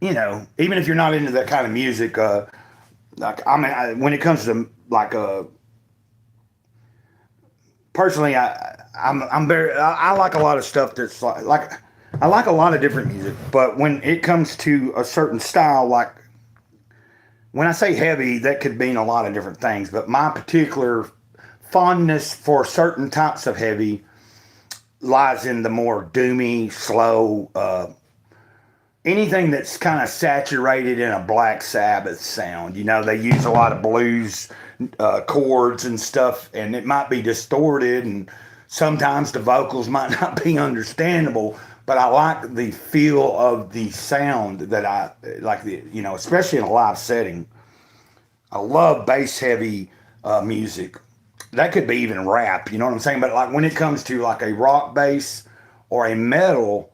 even if you're not into that kind of music, like when it comes to like personally, I like a lot of stuff that's like I like a lot of different music, but when it comes to a certain style, like when I say heavy, that could mean a lot of different things. But my particular fondness for certain types of heavy lies in the more doomy, slow, anything that's kind of saturated in a Black Sabbath sound. They use a lot of blues chords and stuff, and it might be distorted, and sometimes the vocals might not be understandable. But I like the feel of the sound that I like, especially in a live setting. I love bass heavy music. That could be even rap, you know what I'm saying? But like when it comes to like a rock bass or a metal,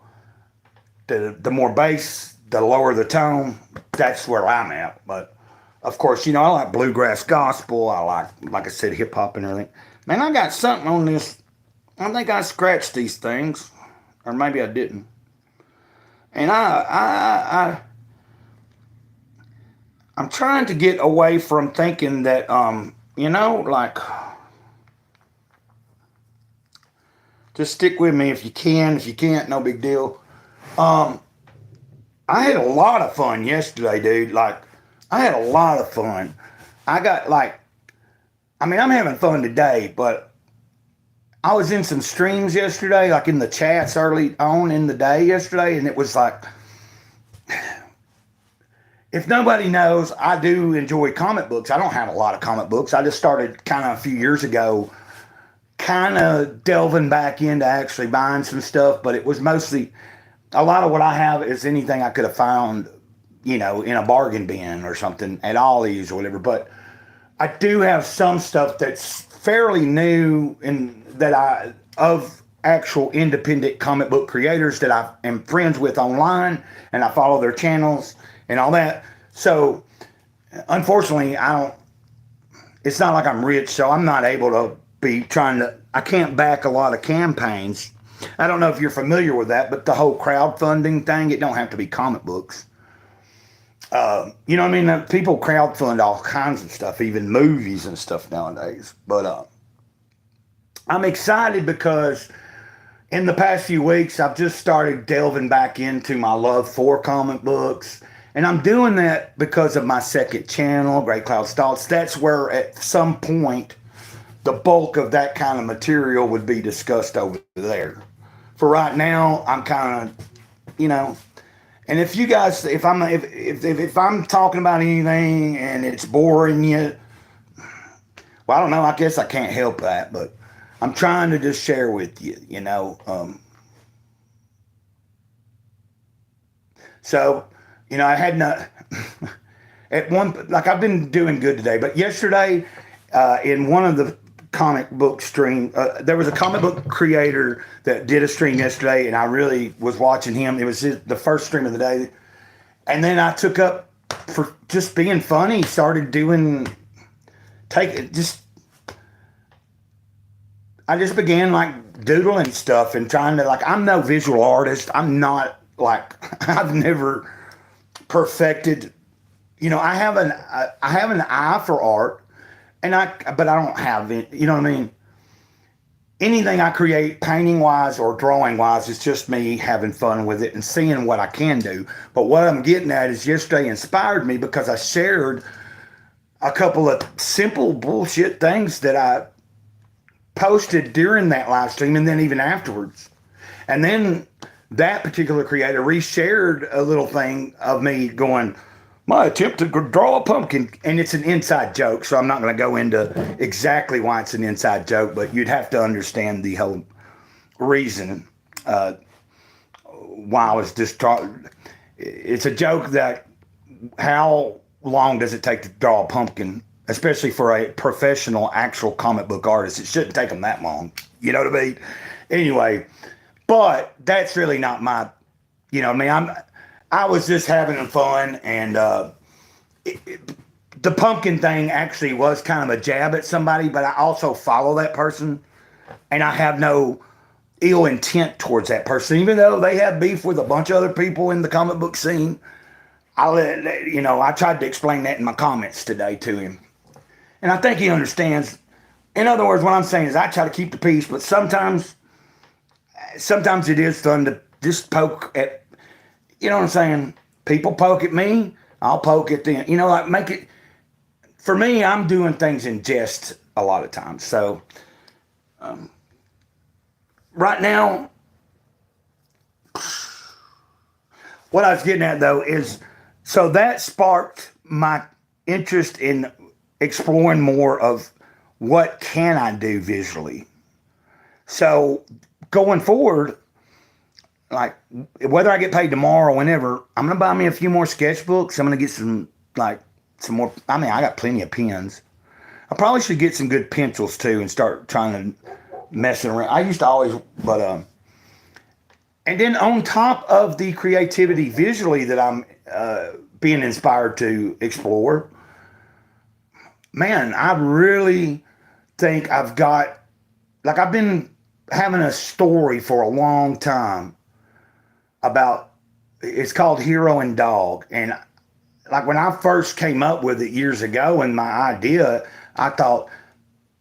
the more bass, the lower the tone, that's where I'm at. But of course, I like bluegrass gospel. I like I said, hip hop and everything. Man, I got something on this. I think I scratched these things, or maybe I didn't. And I'm trying to get away from thinking that, like, just stick with me if you can. If you can't, no big deal. I had a lot of fun yesterday, dude. Like, I had a lot of fun. I got I'm having fun today, but I was in some streams yesterday, like in the chats early on in the day yesterday, and it was like, if nobody knows, I do enjoy comic books. I don't have a lot of comic books. I just started kind of a few years ago, kind of delving back into actually buying some stuff, but it was mostly, a lot of what I have is anything I could have found, in a bargain bin or something at Ollie's or whatever. But I do have some stuff that's fairly new and of actual independent comic book creators that I am friends with online, and I follow their channels and all that. So unfortunately, it's not like I'm rich, so I'm not able to be I can't back a lot of campaigns. I don't know if you're familiar with that, but the whole crowdfunding thing, it don't have to be comic books. You know what I mean? People crowdfund all kinds of stuff, even movies and stuff nowadays. But I'm excited because in the past few weeks, I've just started delving back into my love for comic books. And I'm doing that because of my second channel, Great Cloud's Thoughts. That's where at some point, the bulk of that kind of material would be discussed over there. For right now, I'm kind of, and if you guys, if I'm talking about anything and it's boring you, well, I don't know. I guess I can't help that, but I'm trying to just share with you, So, I had not I've been doing good today, but yesterday, in one of the comic book stream, there was a comic book creator that did a stream yesterday, and I really was watching him. It was the first stream of the day, and then I took up for just being funny, started I just began like doodling stuff and trying to, I'm no visual artist. I'm not I've never perfected, I have an eye for art, but I don't have it, you know what I mean? Anything I create painting wise or drawing wise is just me having fun with it and seeing what I can do. But what I'm getting at is yesterday inspired me because I shared a couple of simple bullshit things that I posted during that live stream and then even afterwards. And then that particular creator reshared a little thing of me going, my attempt to draw a pumpkin, and it's an inside joke, so I'm not going to go into exactly why it's an inside joke, but you'd have to understand the whole reason why I was just drawing. It's a joke that how long does it take to draw a pumpkin, especially for a professional, actual comic book artist? It shouldn't take them that long. You know what I mean? Anyway, but that's really not my, I was just having fun, and the pumpkin thing actually was kind of a jab at somebody, but I also follow that person, and I have no ill intent towards that person, even though they have beef with a bunch of other people in the comic book scene. I tried to explain that in my comments today to him. And I think he understands. In other words, what I'm saying is I try to keep the peace, but sometimes it is fun to just poke at, you know what I'm saying? People poke at me, I'll poke at them. Like make it, for me, I'm doing things in jest a lot of times. So right now, what I was getting at though is, so that sparked my interest in exploring more of what can I do visually. So going forward, like whether I get paid tomorrow or whenever, I'm gonna buy me a few more sketchbooks. I'm gonna get some more. I mean, I got plenty of pens. I probably should get some good pencils too and start trying to messing around. I used to always, but and then on top of the creativity visually that I'm being inspired to explore, man, I really think I've been having a story for a long time about, it's called Hero and Dog. And like when I first came up with it years ago and my idea, I thought,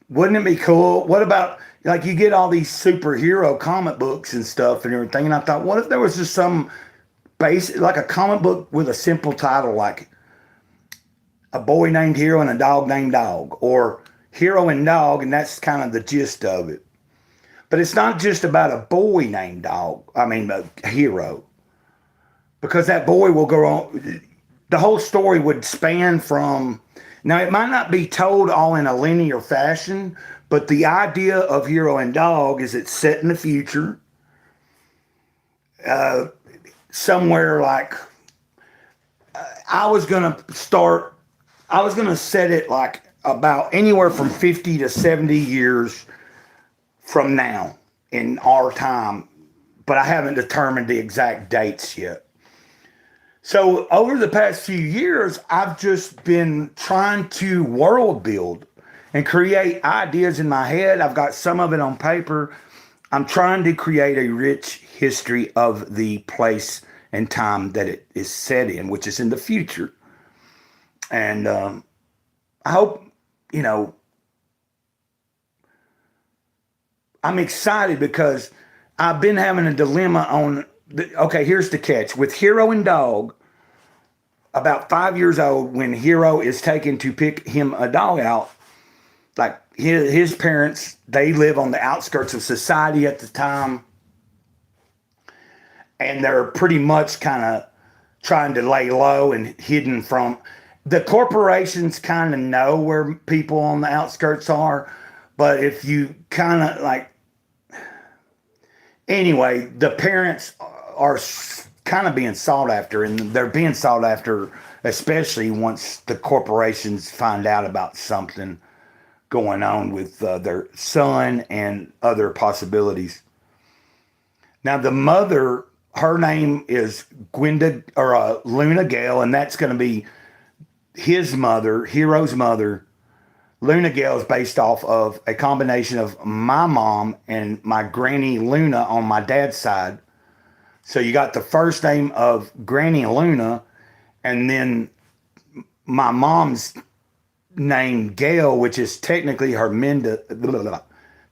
wouldn't it be cool? What about, like, you get all these superhero comic books and stuff and everything. And I thought, what if there was just some basic, like a comic book with a simple title, like A Boy Named Hero and a Dog Named Dog, or Hero and Dog, and that's kind of the gist of it. But it's not just about a boy named a hero. Because that boy will go on, the whole story would span from, now it might not be told all in a linear fashion, but the idea of Hero and Dog is it's set in the future. Somewhere like, I was going to set it like about anywhere from 50 to 70 years from now in our time, but I haven't determined the exact dates yet. So over the past few years, I've just been trying to world build and create ideas in my head. I've got some of it on paper. I'm trying to create a rich history of the place and time that it is set in, which is in the future. And I hope, I'm excited because I've been having a dilemma on, okay, here's the catch. With Hero and Dog, about 5 years old, when Hero is taken to pick him a dog out, like his parents, they live on the outskirts of society at the time. And they're pretty much kind of trying to lay low and hidden from, the corporations kind of know where people on the outskirts are. But if you kind of like, anyway, the parents are kind of being sought after, and they're being sought after, especially once the corporations find out about something going on with their son and other possibilities. Now, the mother, her name is Luna Gale, and that's going to be his mother, Hero's mother. Luna Gale is based off of a combination of my mom and my granny Luna on my dad's side. So you got the first name of Granny Luna, and then my mom's name Gail, which is technically her middle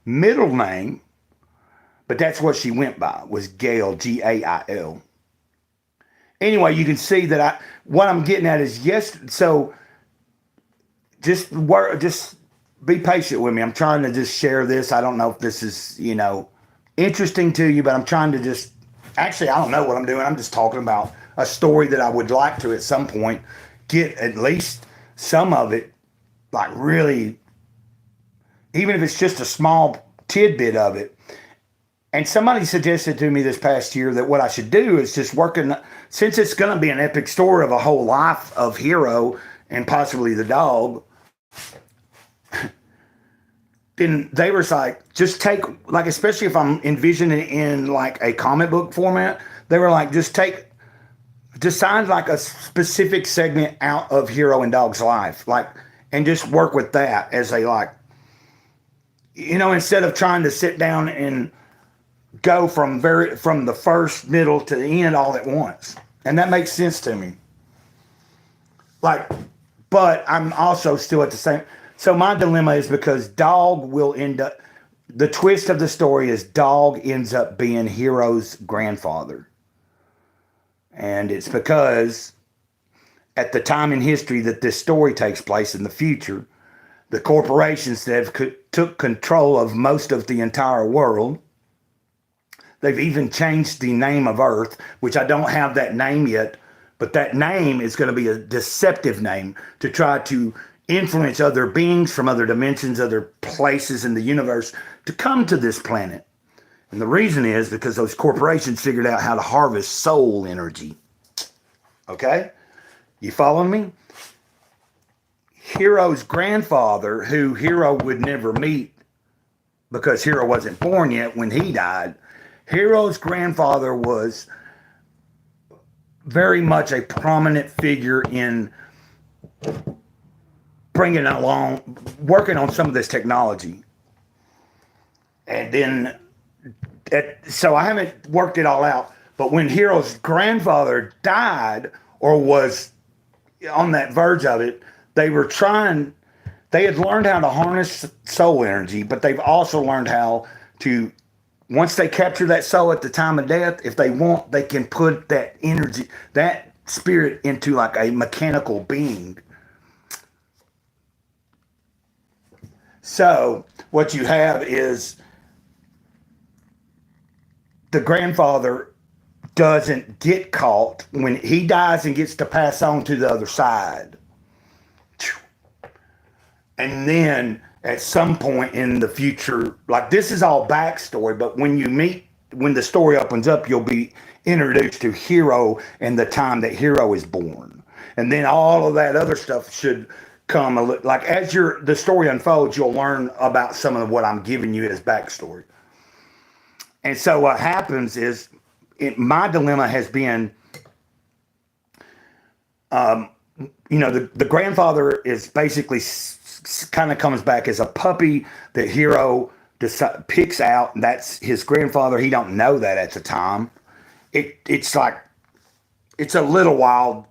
name, but that's what she went by, was Gail, Gail. Anyway, you can see that what I'm getting at is, yes, so just be patient with me. I'm trying to just share this. I don't know if this is, interesting to you, but I'm trying to just, actually, I don't know what I'm doing. I'm just talking about a story that I would like to, at some point, get at least some of it, like really, even if it's just a small tidbit of it. And somebody suggested to me this past year that what I should do is just since it's going to be an epic story of a whole life of Hero and possibly the dog, then they were like, just take, like, especially if I'm envisioning it in like a comic book format, they were like, decide like a specific segment out of Hero and Dog's life, like, and just work with that as a, like, instead of trying to sit down and go from the first, middle to the end all at once. And that makes sense to me. like, but I'm also still at the same. So my dilemma is because Dog will end up. The twist of the story is Dog ends up being Hero's grandfather, and it's because at the time in history that this story takes place in the future, the corporations that have took control of most of the entire world. They've even changed the name of Earth, which I don't have that name yet, but that name is going to be a deceptive name to try to influence other beings from other dimensions, other places in the universe to come to this planet. And the reason is because those corporations figured out how to harvest soul energy. Okay? You following me? Hero's grandfather, who Hero would never meet because Hero wasn't born yet when he died, Hero's grandfather was very much a prominent figure in bringing along, working on some of this technology. And then, so I haven't worked it all out, but when Hero's grandfather died or was on that verge of it, they had learned how to harness soul energy, but they've also learned how to, once they capture that soul at the time of death, if they want, they can put that energy, that spirit into like a mechanical being. So what you have is the grandfather doesn't get caught when he dies and gets to pass on to the other side. And then at some point in the future, like this is all backstory, but when the story opens up, you'll be introduced to Hero and the time that Hero is born. And then all of that other stuff should come, like as the story unfolds, you'll learn about some of what I'm giving you as backstory. And so what happens is, my dilemma has been, the grandfather is basically kind of comes back as a puppy that Hero picks out, and that's his grandfather. He don't know that at the time. It's like, it's a little while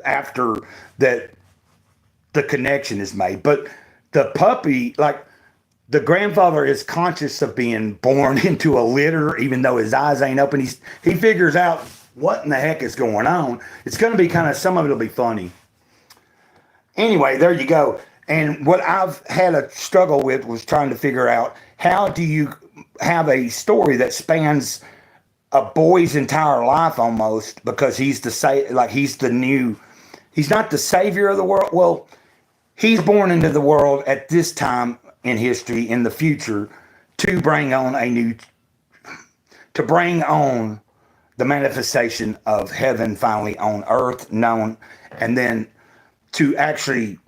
after that the connection is made. But the puppy, like, the grandfather is conscious of being born into a litter, even though his eyes ain't open. He figures out what in the heck is going on. It's going to be kind of, some of it will be funny. Anyway, there you go. And what I've had a struggle with was trying to figure out, how do you have a story that spans a boy's entire life almost, because he's he's not the savior of the world. Well, he's born into the world at this time in history, in the future, to bring on the manifestation of heaven finally on earth known, and then to actually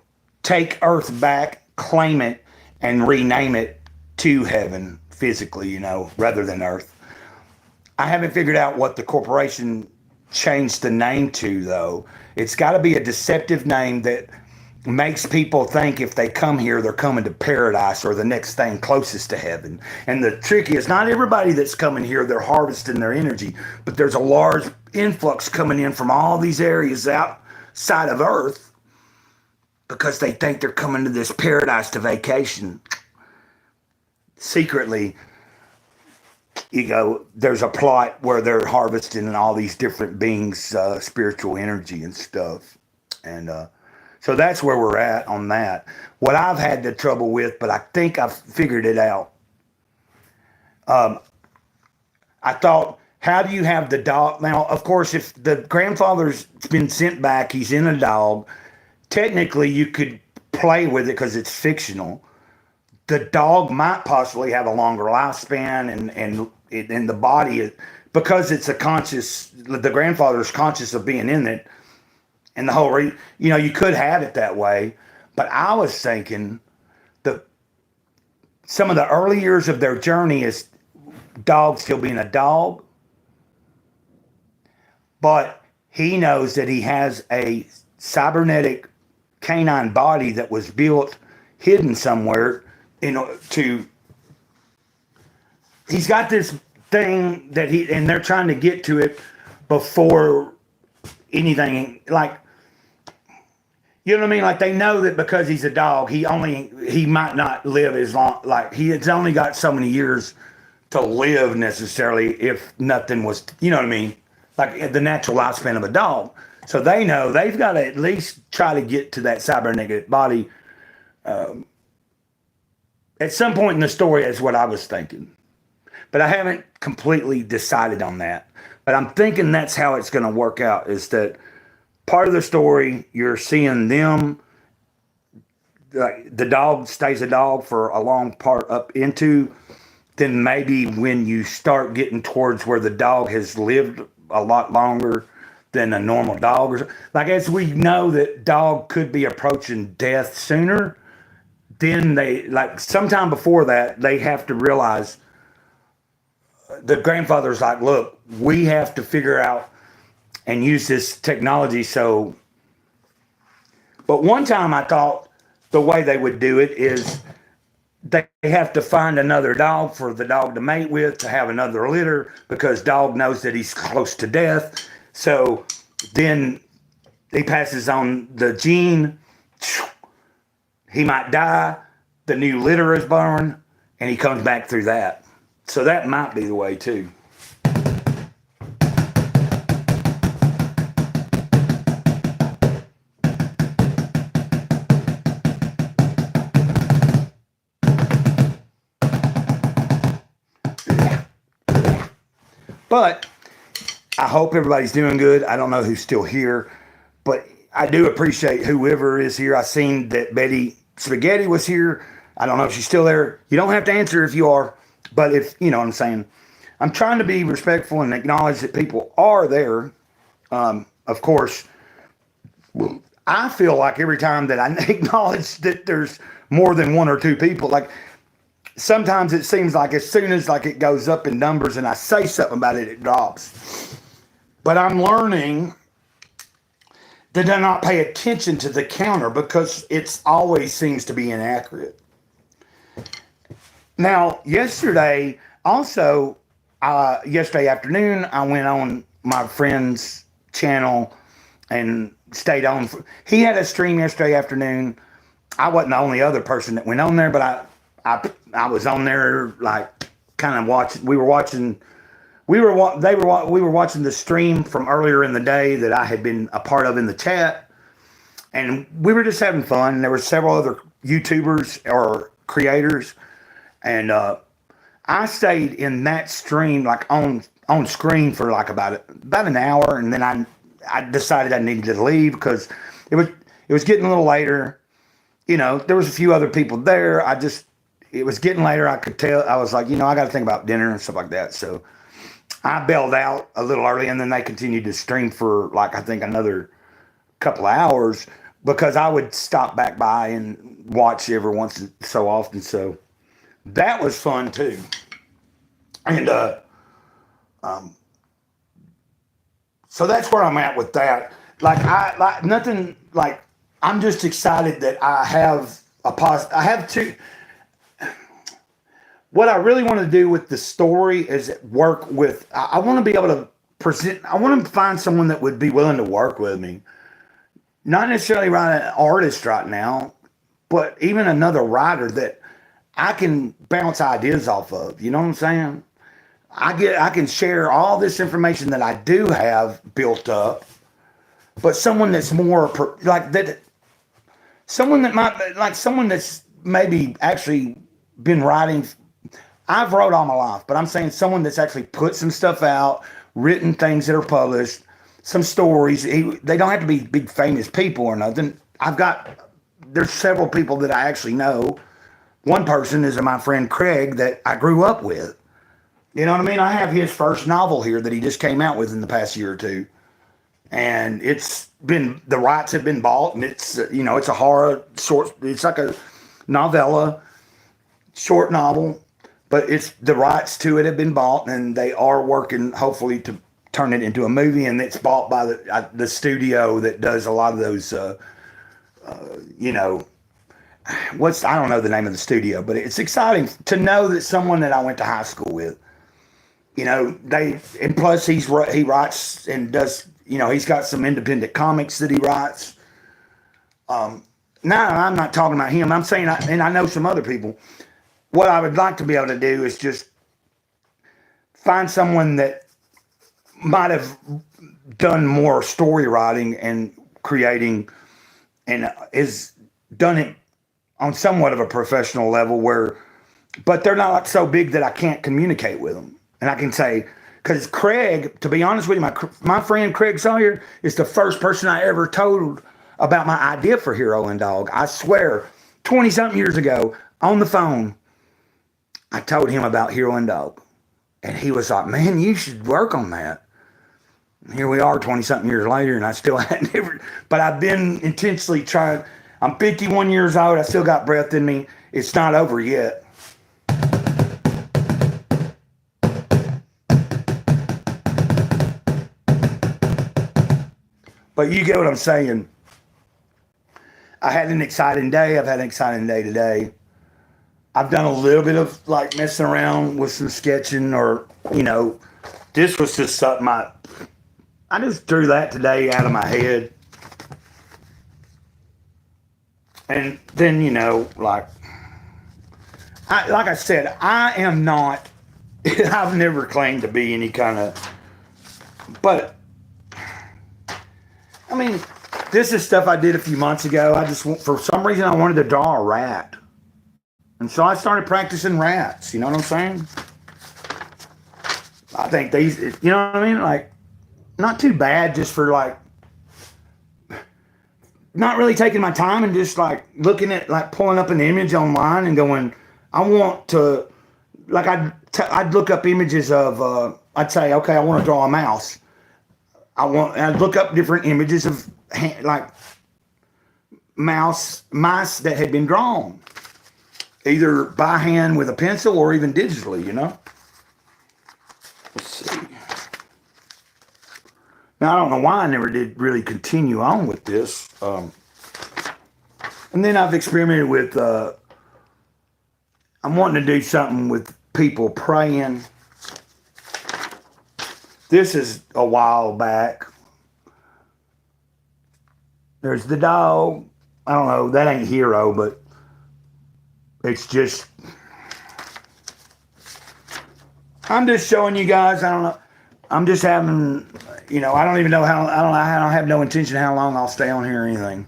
take earth back, claim it, and rename it to heaven physically, rather than earth. I haven't figured out what the corporation changed the name to, though. It's got to be a deceptive name that makes people think if they come here, they're coming to paradise or the next thing closest to heaven. And the trick is, not everybody that's coming here, they're harvesting their energy, but there's a large influx coming in from all these areas outside of Earth because they think they're coming to this paradise to vacation. Secretly, there's a plot where they're harvesting all these different beings' spiritual energy and stuff. And, so that's where we're at on that. What I've had the trouble with, but I think I've figured it out. I thought, how do you have the dog? Now, of course, if the grandfather's been sent back, he's in a dog, technically you could play with it because it's fictional. The dog might possibly have a longer lifespan, and the body, because it's the grandfather's conscious of being in it. And the whole, you could have it that way. But I was thinking some of the early years of their journey is Dog still being a dog. But he knows that he has a cybernetic canine body that was built, hidden somewhere, he's got this thing and they're trying to get to it before anything, like, You know what I mean? Like they know that because he's a dog, he might not live as long. Like he has only got so many years to live necessarily if nothing was. You know what I mean? Like the natural lifespan of a dog. So they know they've got to at least try to get to that cybernetic body. At some point in the story, is what I was thinking, but I haven't completely decided on that. But I'm thinking that's how it's going to work out. Is that part of the story? You're seeing them, like the dog stays a dog for a long part up into. Then maybe when you start getting towards where the dog has lived a lot longer than a normal dog, or like as we know that dog could be approaching death sooner, then they like sometime before that they have to realize the grandfather's like, look, we have to figure out and use this technology. So, but one time I thought the way they would do it is they have to find another dog for the dog to mate with to have another litter because dog knows that he's close to death. So then he passes on the gene. He might die. The new litter is born, and he comes back through that. So that might be the way too. But I hope everybody's doing good. I don't know who's still here, but I do appreciate whoever is here. I seen that Betty Spaghetti was here. I don't know if she's still there. You don't have to answer if you are, but if you know what I'm saying. I'm trying to be respectful and acknowledge that people are there. Of course, I feel like every time that I acknowledge that there's more than one or two people, like sometimes it seems like as soon as like it goes up in numbers and I say something about it, it drops. But I'm learning that I not pay attention to the counter because it's always seems to be inaccurate. Now, yesterday afternoon, I went on my friend's channel and stayed on. He had a stream yesterday afternoon. I wasn't the only other person that went on there, but I was on there like kind of watching. We were watching the stream from earlier in the day that I had been a part of in the chat, and we were just having fun. There were several other YouTubers or creators, and I stayed in that stream like on screen for like about an hour, and then I decided I needed to leave because it was getting a little later. You know, there was a few other people there. It was getting later. I could tell. I was like, I got to think about dinner and stuff like that. So I bailed out a little early, and then they continued to stream for like I think another couple of hours because I would stop back by and watch every once so often. So that was fun too. And so that's where I'm at with that. I'm just excited that I have I have two. What I really want to do with the story is work with. I want to be able to present. I want to find someone that would be willing to work with me. Not necessarily an artist right now, but even another writer that I can bounce ideas off of. You know what I'm saying? I can share all this information that I do have built up, but someone that's more like that. Someone that's maybe actually been writing. I've wrote all my life, but I'm saying someone that's actually put some stuff out, written things that are published, some stories. They don't have to be big famous people or nothing. There's several people that I actually know. One person is my friend Craig that I grew up with. You know what I mean? I have his first novel here that he just came out with in the past year or two. And the rights have been bought, and it's a horror short, it's like a novella, short novel. But the rights to it have been bought, and they are working, hopefully, to turn it into a movie. And it's bought by the studio that does a lot of those, I don't know the name of the studio, but it's exciting to know that someone that I went to high school with, and plus he writes and does, he's got some independent comics that he writes. No, I'm not talking about him. I'm saying, and I know some other people. What I would like to be able to do is just find someone that might have done more story writing and creating and is done it on somewhat of a professional level but they're not so big that I can't communicate with them. And I can say, because Craig, to be honest with you, my friend Craig Sawyer is the first person I ever told about my idea for Hero and Dog. I swear, 20-something years ago, on the phone, I told him about Hero and Dog. And he was like, man, you should work on that. And here we are 20-something years later, and I still hadn't ever, but I've been intentionally trying. I'm 51 years old. I still got breath in me. It's not over yet. But you get what I'm saying. I had an exciting day. I've had an exciting day today. I've done a little bit of like messing around with some sketching or, this was just something I just drew that today out of my head. And then, like I said, I am not, I've never claimed to be any kind of, but I mean, this is stuff I did a few months ago. For some reason, I wanted to draw a rat. And so I started practicing rats. You know what I'm saying? I think these, you know what I mean? Like, not too bad just for like, not really taking my time and just like looking at, like pulling up an image online and going, I want to, like I'd look up images of, I'd say, okay, I want to draw a mouse. I'd look up different images of like mice that had been drawn, either by hand with a pencil or even digitally, Let's see. Now, I don't know why I never did really continue on with this. And then I've experimented with, I'm wanting to do something with people praying. This is a while back. There's the dog. I don't know, that ain't Hero, but it's just, I'm just showing you guys, I don't know. I'm just having, I don't even know how, I don't have no intention how long I'll stay on here or anything.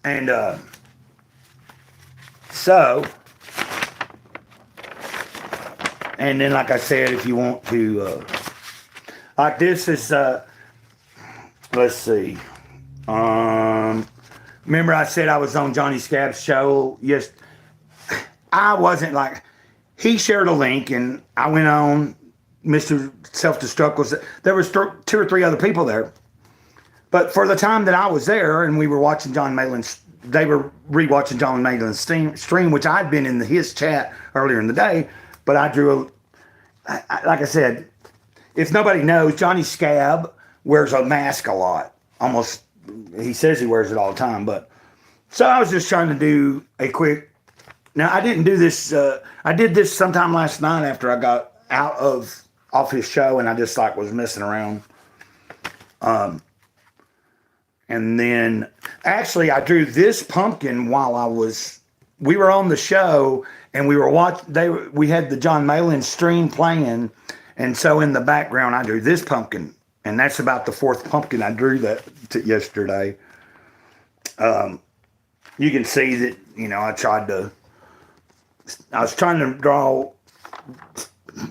And, so, and then like I said, if you want to, like this is, let's see. Remember I said I was on Johnny Scab's show? Yes. I wasn't like, he shared a link and I went on. Mr. Self-Destruct was, there was 2 or 3 other people there. But for the time that I was there and we were watching John Malin's, they were rewatching John Malin's stream, which I'd been in his chat earlier in the day. But I drew, like I said, if nobody knows, Johnny Scab wears a mask a lot. Almost, he says he wears it all the time. But so I was just trying to do a quick. Now I didn't do this. I did this sometime last night after I got off his show, and I just like was messing around. And then actually I drew this pumpkin while we were on the show and we were we had the John Malin stream playing. And so in the background, I drew this pumpkin, and that's about the 4th pumpkin I drew yesterday. You can see that, I was trying to draw,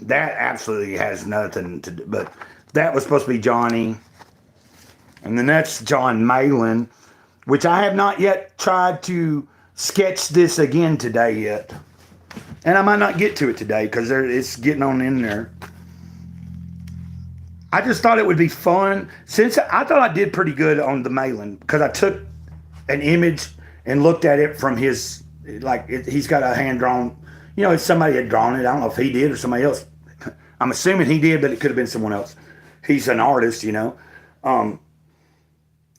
that absolutely has nothing to do, but that was supposed to be Johnny. And then that's John Malin, which I have not yet tried to sketch this again today yet. And I might not get to it today because it's getting on in there. I just thought it would be fun. Since I thought I did pretty good on the Malin because I took an image and looked at it from his, he's got a hand-drawn, if somebody had drawn it. I don't know if he did or somebody else. I'm assuming he did, but it could have been someone else. He's an artist,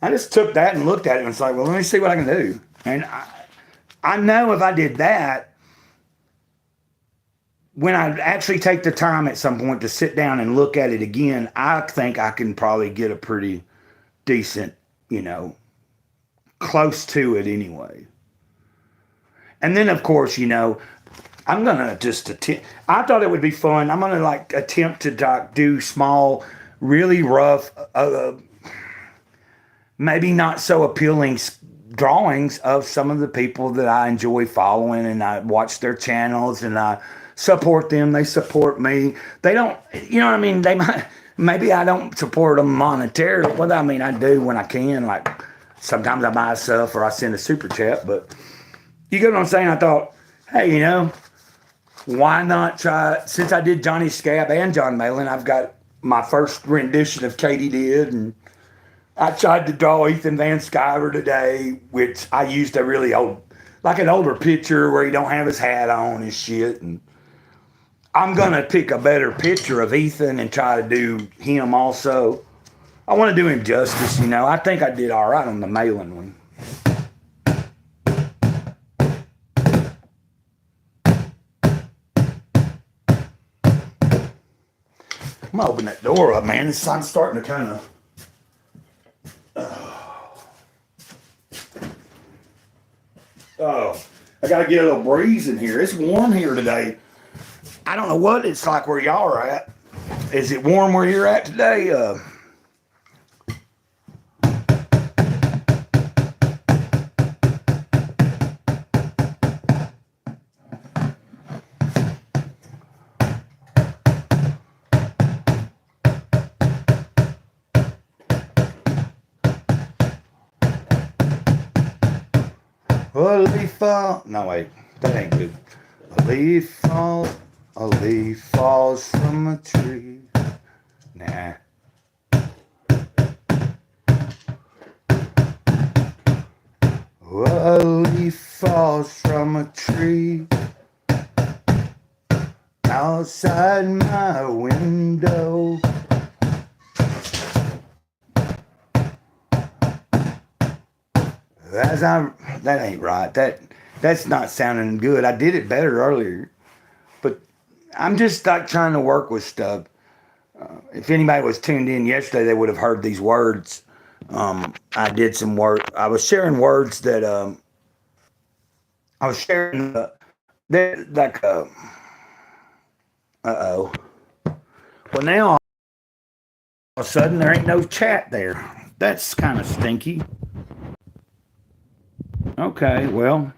I just took that and looked at it and was like, well, let me see what I can do. And I know if I did that, when I actually take the time at some point to sit down and look at it again, I think I can probably get a pretty decent, close to it anyway. And then, of course, I'm going to just attempt. I thought it would be fun. I'm going to attempt to do small, really rough, maybe not so appealing drawings of some of the people that I enjoy following, and I watch their channels and I support them. They support me. They don't, what I mean? Maybe I don't support them monetarily. Well, I mean, I do when I can. Like sometimes I buy stuff or I send a super chat, but you get what I'm saying? I thought, hey, why not try, since I did Johnny Scab and John Malin, I've got my first rendition of Katie did, and I tried to draw Ethan Van Sciver today, which I used a really old, like an older picture where he don't have his hat on and shit, and I'm going to pick a better picture of Ethan and try to do him also. I want to do him justice, I think I did all right on the Malin one. I'm going to open that door up, man. The sun's starting to kind of... Oh, I got to get a little breeze in here. It's warm here today. I don't know what it's like where y'all are at. Is it warm where you're at today? A leaf fall. No, wait. That ain't good. A leaf falls from a tree. Nah. A leaf falls from a tree outside my window. That ain't right. That's not sounding good. I did it better earlier, but I'm just trying to work with stuff. If anybody was tuned in yesterday, they would have heard these words. I did some work. I was sharing words that I was sharing. Well, now all of a sudden there ain't no chat there. That's kind of stinky. Okay, well,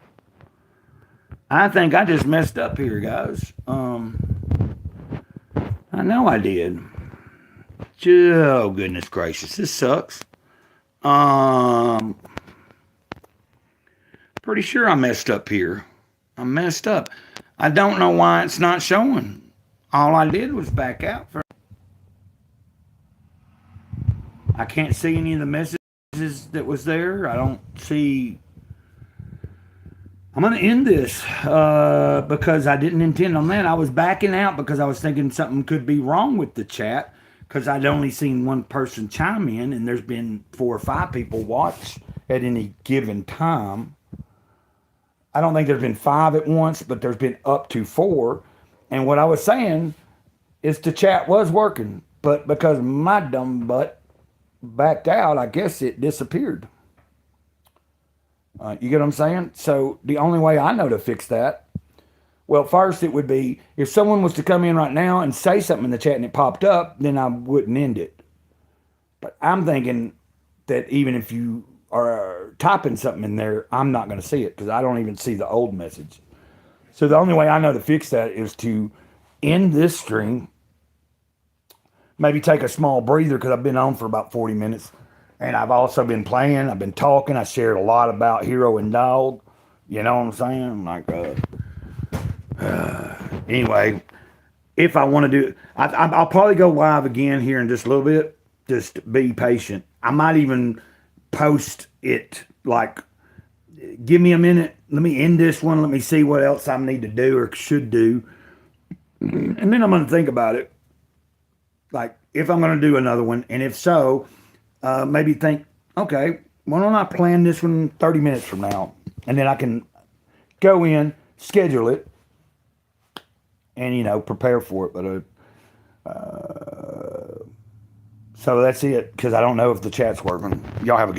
I think I just messed up here, guys. I know I did. Oh, goodness gracious. This sucks. Pretty sure I messed up here. I messed up. I don't know why it's not showing. All I did was back out. I can't see any of the messages that was there. I don't see... I'm going to end this because I didn't intend on that. I was backing out because I was thinking something could be wrong with the chat because I'd only seen one person chime in, and there's been 4 or 5 people watch at any given time. I don't think there's been 5 at once, but there's been up to 4. And what I was saying is the chat was working, but because my dumb butt backed out, I guess it disappeared. You get what I'm saying? So the only way I know to fix that, well, first it would be if someone was to come in right now and say something in the chat and it popped up, then I wouldn't end it. But I'm thinking that even if you are typing something in there, I'm not going to see it because I don't even see the old message. So the only way I know to fix that is to end this stream, maybe take a small breather because I've been on for about 40 minutes. And I've also been playing. I've been talking. I shared a lot about Hero and Dog. You know what I'm saying? Anyway, if I want to do it, I'll probably go live again here in just a little bit. Just be patient. I might even post it give me a minute. Let me end this one. Let me see what else I need to do or should do. And then I'm going to think about it. If I'm going to do another one. And if so... maybe think, okay, why don't I plan this one 30 minutes from now? And then I can go in, schedule it, and prepare for it. But so that's it, because I don't know if the chat's working. Y'all have a good